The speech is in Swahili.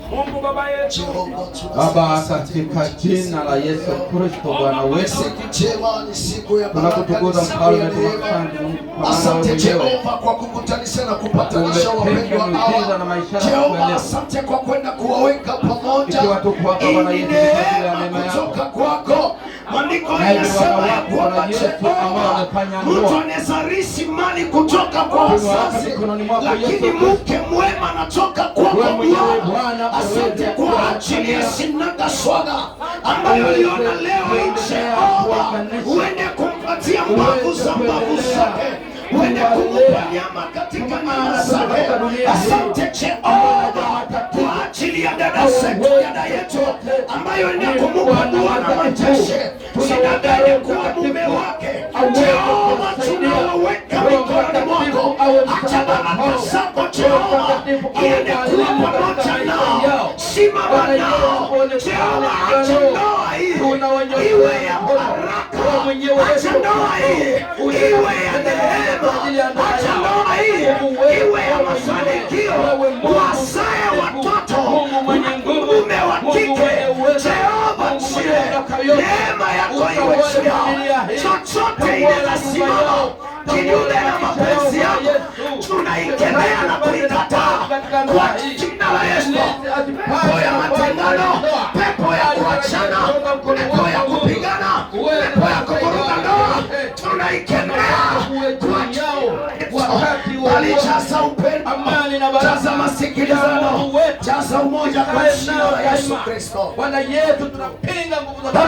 Mungu Baba yetu, Baba, katika jina la Yesu Kristo Bwana wetu, tunakutukuza Mfalme, asante Jehova kwa kukutanisha na kupatanisha wapendwa hawa. Jehova, asante kwa kwenda kuwaweka pamoja ili neema kutoka kwako. Maandiko yanasema ya kwamba Jehova, mtu anazarishi mali kutoka kwa wazazi, lakini mke mwema anatoka kwako Bwana. Asante kwa ajili ya Sinaga Swaga ambayo uliona leo Jehova, uende kumpatia mbavu za mbavu zake, uende kumupa nyama katika nyama zake. Asante Jehova kwa ajili ya dada yetu ambayo ende kumupa Bwana majeshi, usidanganye kuwa mume wake. Jehova, tunaweka mikononi mwako, acha baraka zako Jehova iende kuwa pamoja nao, simama nao Jehova. Acha ndoa hii iwe ya baraka, acha ndoa hii iwe ya neema, acha ndoa hii iwe ya mafanikio, wazae watoto mume wa kike. Jehova, neema yako iwe juu yao, chochote inasimama kinyume na mapenzi yako tunaikemea na kuikataa kwa jina la Yesu. Pepo ya matengano, pepo ya kuachana, pepo ya kupigana, pepo ya kuvuruga ndoa tunaikemea kwa jina la Yesu. Alijaza upendo, jaza masikilizano, jaza umoja kwa jina la Yesu Kristo. Bwana yetu, tunapinga nguvu za